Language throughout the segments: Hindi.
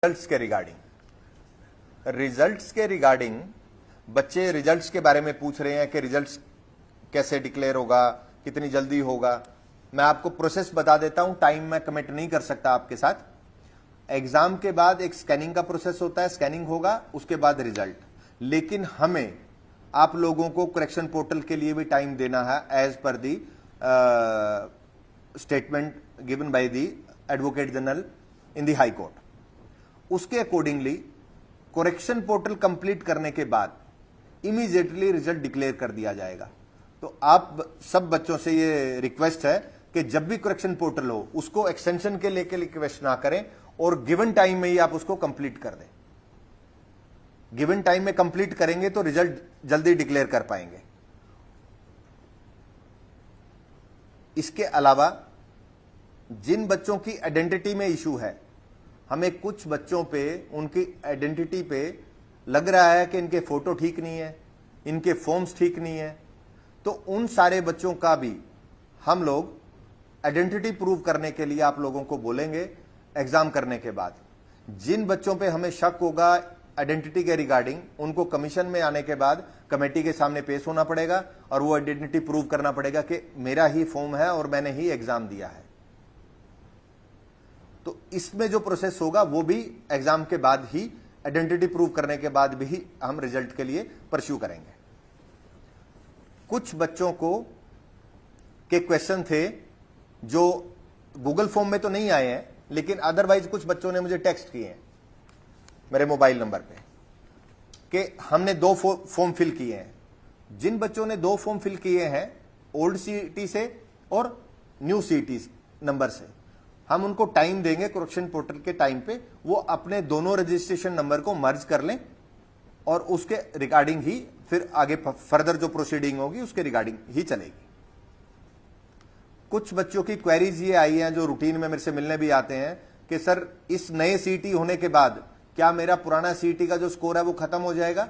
रिजल्ट्स के रिगार्डिंग बच्चे रिजल्ट्स के बारे में पूछ रहे हैं कि रिजल्ट्स कैसे डिक्लेयर होगा, कितनी जल्दी होगा। मैं आपको प्रोसेस बता देता हूं, टाइम मैं कमिट नहीं कर सकता आपके साथ। एग्जाम के बाद एक स्कैनिंग का प्रोसेस होता है, स्कैनिंग होगा, उसके बाद रिजल्ट। लेकिन हमें आप लोगों को करेक्शन पोर्टल के लिए भी टाइम देना है एज पर the statement given by the advocate general in the high court. उसके अकॉर्डिंगली करेक्शन पोर्टल कंप्लीट करने के बाद इमीडिएटली रिजल्ट डिक्लेयर कर दिया जाएगा। तो आप सब बच्चों से ये रिक्वेस्ट है कि जब भी करेक्शन पोर्टल हो उसको एक्सटेंशन के लेके रिक्वेस्ट ना करें और गिवन टाइम में ही आप उसको कंप्लीट कर दें। गिवन टाइम में कंप्लीट करेंगे तो रिजल्ट जल्दी डिक्लेयर कर पाएंगे। इसके अलावा जिन बच्चों की आइडेंटिटी में इशू है, हमें कुछ बच्चों पे उनकी आइडेंटिटी पे लग रहा है कि इनके फोटो ठीक नहीं है, इनके फॉर्म्स ठीक नहीं है, तो उन सारे बच्चों का भी हम लोग आइडेंटिटी प्रूव करने के लिए आप लोगों को बोलेंगे एग्जाम करने के बाद। जिन बच्चों पे हमें शक होगा आइडेंटिटी के रिगार्डिंग, उनको कमीशन में आने के बाद कमेटी के सामने पेश होना पड़ेगा और वो आइडेंटिटी प्रूव करना पड़ेगा कि मेरा ही फॉर्म है और मैंने ही एग्जाम दिया है। तो इसमें जो प्रोसेस होगा वो भी एग्जाम के बाद ही, आइडेंटिटी प्रूव करने के बाद भी हम रिजल्ट के लिए परस्यू करेंगे। कुछ बच्चों को के क्वेश्चन थे जो गूगल फॉर्म में तो नहीं आए हैं, लेकिन अदरवाइज कुछ बच्चों ने मुझे टेक्स्ट किए हैं मेरे मोबाइल नंबर पे कि हमने 2 फॉर्म फिल किए हैं। जिन बच्चों ने 2 फॉर्म फिल किए हैं ओल्ड सीईटी से और न्यू सीईटी नंबर से, हम उनको टाइम देंगे करेक्शन पोर्टल के टाइम पे, वो अपने दोनों रजिस्ट्रेशन नंबर को मर्ज कर लें और उसके रिगार्डिंग ही फिर आगे फर्दर जो प्रोसीडिंग होगी उसके रिगार्डिंग ही चलेगी। कुछ बच्चों की क्वेरीज ये आई हैं जो रूटीन में मेरे से मिलने भी आते हैं कि सर इस नए सीईटी होने के बाद क्या मेरा पुराना सीईटी का जो स्कोर है वो खत्म हो जाएगा?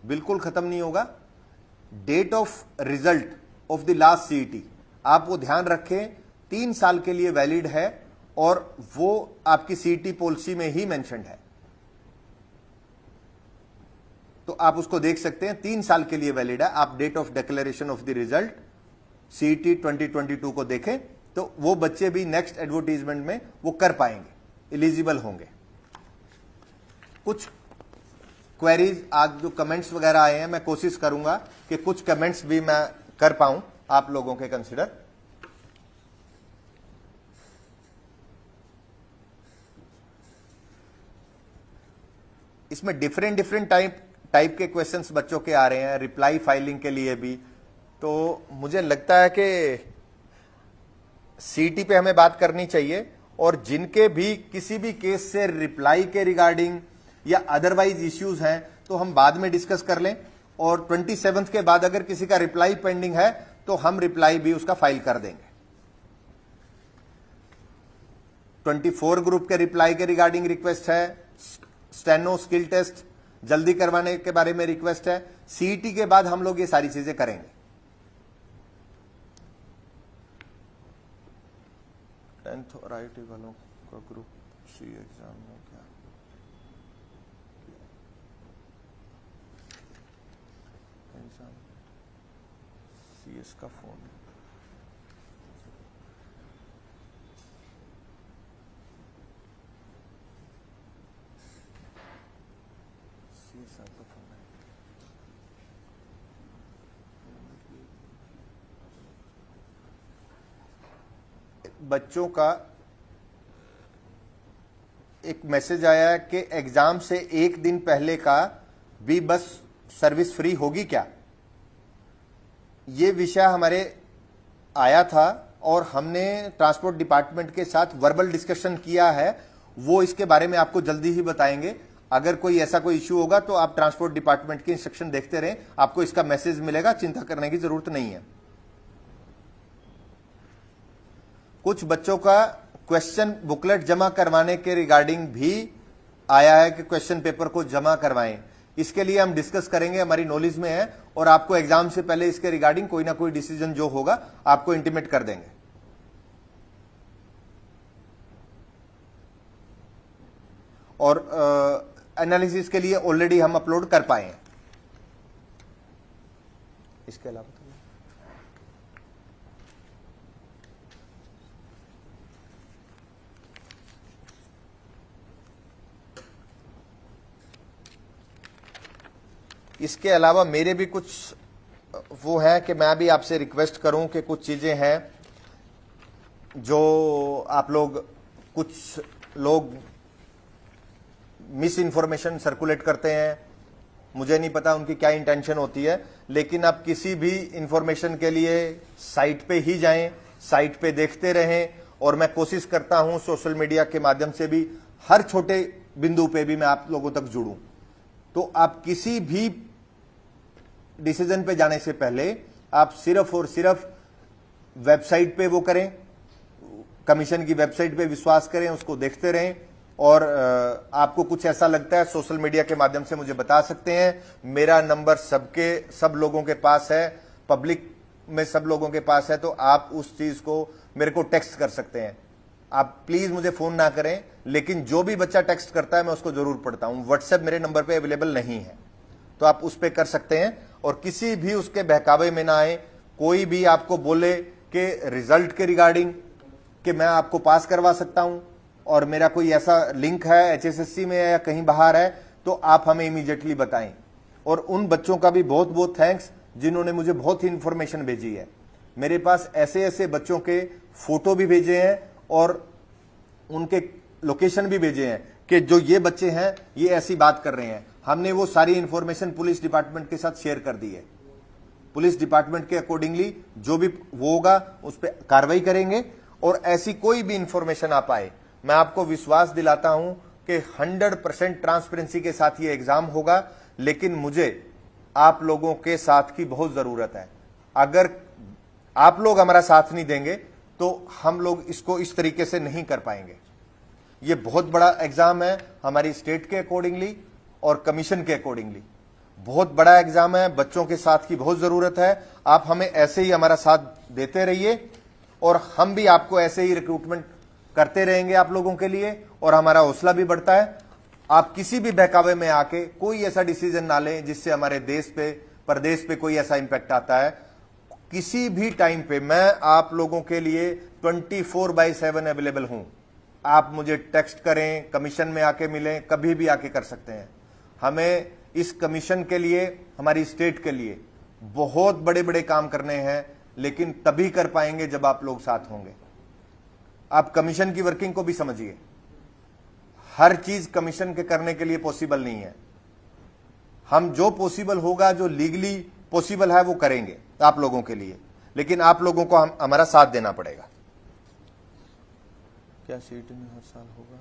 बिल्कुल खत्म नहीं होगा। Date of result of the last CET आप वो ध्यान रखें, 3 साल के लिए वैलिड है और वो आपकी सीईटी पॉलिसी में ही मेंशन्ड है, तो आप उसको देख सकते हैं, 3 साल के लिए वैलिड है। आप date of declaration of the result CET 2022 को देखें तो वो बच्चे भी नेक्स्ट एडवर्टीजमेंट में वो कर पाएंगे, एलिजिबल होंगे। कुछ क्वेरीज आज जो कमेंट्स वगैरह आए हैं, मैं कोशिश करूंगा कि कुछ कमेंट्स भी मैं कर पाऊं आप लोगों के कंसिडर। इसमें डिफरेंट टाइप के क्वेश्चंस बच्चों के आ रहे हैं, रिप्लाई फाइलिंग के लिए भी। तो मुझे लगता है कि सीईटी पे हमें बात करनी चाहिए और जिनके भी किसी भी केस से रिप्लाई के रिगार्डिंग या अदरवाइज इश्यूज हैं तो हम बाद में डिस्कस कर लें, और 27 के बाद अगर किसी का रिप्लाई पेंडिंग है तो हम रिप्लाई भी उसका फाइल कर देंगे। 24 ग्रुप के रिप्लाई के रिगार्डिंग रिक्वेस्ट है, स्टेनो स्किल टेस्ट जल्दी करवाने के बारे में रिक्वेस्ट है। सीईटी के बाद हम लोग ये सारी चीजें करेंगे। 10th और आईटी वालों का ग्रुप सी एग्जाम में क्या एग्जाम सीएस का फोन बच्चों का एक मैसेज आया है कि एग्जाम से 1 दिन पहले का भी बस सर्विस फ्री होगी क्या? ये विषय हमारे आया था और हमने ट्रांसपोर्ट डिपार्टमेंट के साथ वर्बल डिस्कशन किया है। वो इसके बारे में आपको जल्दी ही बताएंगे। अगर कोई ऐसा कोई इश्यू होगा तो आप ट्रांसपोर्ट डिपार्टमेंट के इंस्ट्रक्शन देखते रहें, आपको इसका मैसेज मिलेगा, चिंता करने की जरूरत नहीं है। कुछ बच्चों का क्वेश्चन बुकलेट जमा करवाने के रिगार्डिंग भी आया है कि क्वेश्चन पेपर को जमा करवाएं। इसके लिए हम डिस्कस करेंगे, हमारी नॉलेज में है और आपको एग्जाम से पहले इसके रिगार्डिंग कोई ना कोई डिसीजन जो होगा आपको इंटीमेट कर देंगे। और एनालिसिस के लिए ऑलरेडी हम अपलोड कर पाए हैं। इसके अलावा इसके अलावा मेरे भी कुछ वो है कि मैं भी आपसे रिक्वेस्ट करूं कि कुछ चीजें हैं जो आप लोग, कुछ लोग मिस इन्फॉर्मेशन सर्कुलेट करते हैं, मुझे नहीं पता उनकी क्या इंटेंशन होती है, लेकिन आप किसी भी इंफॉर्मेशन के लिए साइट पे ही जाएं, साइट पे देखते रहें, और मैं कोशिश करता हूं सोशल मीडिया के माध्यम से भी हर छोटे बिंदु पे भी मैं आप लोगों तक जुड़ूं। तो आप किसी भी डिसीजन पे जाने से पहले आप सिर्फ और सिर्फ वेबसाइट पे वो करें, कमीशन की वेबसाइट पे विश्वास करें, उसको देखते रहें, और आपको कुछ ऐसा लगता है सोशल मीडिया के माध्यम से मुझे बता सकते हैं। मेरा नंबर सब लोगों के पास है, पब्लिक में सब लोगों के पास है, तो आप उस चीज को मेरे को टेक्स्ट कर सकते हैं। आप प्लीज मुझे फोन ना करें, लेकिन जो भी बच्चा टेक्स्ट करता है मैं उसको जरूर पढ़ता हूं। व्हाट्सएप मेरे नंबर पे अवेलेबल नहीं है, तो आप उस पर कर सकते हैं, और किसी भी उसके बहकावे में ना आए। कोई भी आपको बोले कि रिजल्ट के रिगार्डिंग कि मैं आपको पास करवा सकता हूं और मेरा कोई ऐसा लिंक है एचएसएससी में या कहीं बाहर है, तो आप हमें इमीडिएटली बताएं। और उन बच्चों का भी बहुत बहुत थैंक्स जिन्होंने मुझे बहुत ही इंफॉर्मेशन भेजी है। मेरे पास ऐसे ऐसे बच्चों के फोटो भी भेजे हैं और उनके लोकेशन भी भेजे हैं कि जो ये बच्चे हैं ये ऐसी बात कर रहे हैं। हमने वो सारी इंफॉर्मेशन पुलिस डिपार्टमेंट के साथ शेयर कर दी है। पुलिस डिपार्टमेंट के अकॉर्डिंगली जो भी वो होगा उस पर कार्रवाई करेंगे, और ऐसी कोई भी इंफॉर्मेशन आ पाए, मैं आपको विश्वास दिलाता हूं कि 100% ट्रांसपेरेंसी के साथ ये एग्जाम होगा। लेकिन मुझे आप लोगों के साथ की बहुत जरूरत है। अगर आप लोग हमारा साथ नहीं देंगे तो हम लोग इसको इस तरीके से नहीं कर पाएंगे। ये बहुत बड़ा एग्जाम है हमारी स्टेट के अकॉर्डिंगली और कमीशन के अकॉर्डिंगली, बहुत बड़ा एग्जाम है। बच्चों के साथ की बहुत जरूरत है। आप हमें ऐसे ही हमारा साथ देते रहिए, और हम भी आपको ऐसे ही रिक्रूटमेंट करते रहेंगे आप लोगों के लिए, और हमारा हौसला भी बढ़ता है। आप किसी भी बहकावे में आके कोई ऐसा डिसीजन ना लें जिससे हमारे देश पे, प्रदेश पे कोई ऐसा इंपैक्ट आता है। किसी भी टाइम पे मैं आप लोगों के लिए 24/7 अवेलेबल हूं। आप मुझे टेक्स्ट करें, कमीशन में आके मिलें, कभी भी आके कर सकते हैं। हमें इस कमीशन के लिए, हमारी स्टेट के लिए बहुत बड़े बड़े काम करने हैं, लेकिन तभी कर पाएंगे जब आप लोग साथ होंगे। आप कमीशन की वर्किंग को भी समझिए। हर चीज कमीशन के करने के लिए पॉसिबल नहीं है। हम जो पॉसिबल होगा, जो लीगली पॉसिबल है, वो करेंगे आप लोगों के लिए, लेकिन आप लोगों को हमारा साथ देना पड़ेगा। क्या सीटी में हर साल होगा?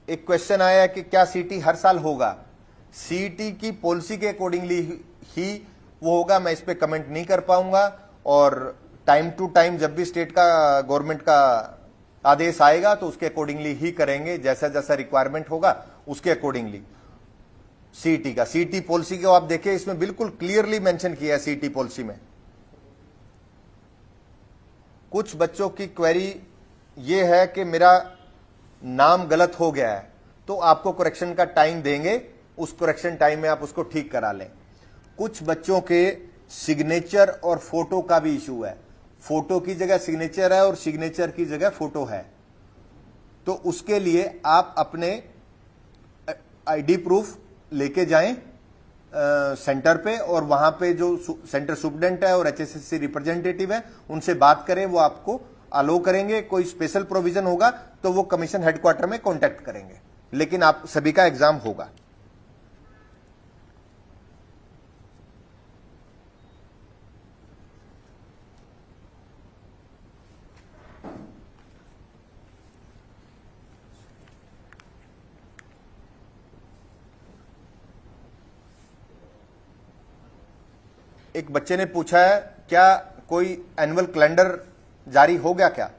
एक क्वेश्चन आया है कि क्या सीटी हर साल होगा। सीटी की पॉलिसी के अकॉर्डिंगली ही वो होगा। मैं इस पे कमेंट नहीं कर पाऊंगा, और टाइम टू टाइम जब भी स्टेट का, गवर्नमेंट का आदेश आएगा तो उसके अकॉर्डिंगली ही करेंगे, जैसा जैसा रिक्वायरमेंट होगा उसके अकॉर्डिंगली। सीटी का, सीटी पॉलिसी को आप देखिए, इसमें बिल्कुल क्लियरली मेंशन किया है सीटी पॉलिसी में। कुछ बच्चों की क्वेरी ये है कि मेरा नाम गलत हो गया है, तो आपको करेक्शन का टाइम देंगे, उस करेक्शन टाइम में आप उसको ठीक करा लें। कुछ बच्चों के सिग्नेचर और फोटो का भी इशू है। फोटो की जगह सिग्नेचर है और सिग्नेचर की जगह फोटो है, तो उसके लिए आप अपने आईडी प्रूफ लेके जाएं सेंटर पे, और वहां पे जो सेंटर सुप्रीडेंट है और एचएसएससी रिप्रेजेंटेटिव है उनसे बात करें, वो आपको अलो करेंगे। कोई स्पेशल प्रोविजन होगा तो वो कमीशन हेडक्वार्टर में कांटेक्ट करेंगे, लेकिन आप सभी का एग्जाम होगा। एक बच्चे ने पूछा है क्या कोई एनुअल कैलेंडर जारी हो गया क्या।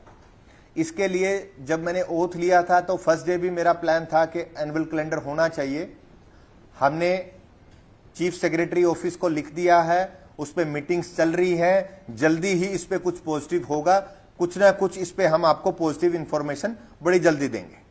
इसके लिए जब मैंने ओथ लिया था तो फर्स्ट डे भी मेरा प्लान था कि एनुअल कैलेंडर होना चाहिए। हमने चीफ सेक्रेटरी ऑफिस को लिख दिया है, उस पर मीटिंग्स चल रही है, जल्दी ही इस पे कुछ पॉजिटिव होगा। कुछ ना कुछ इस पे हम आपको पॉजिटिव इंफॉर्मेशन बड़ी जल्दी देंगे।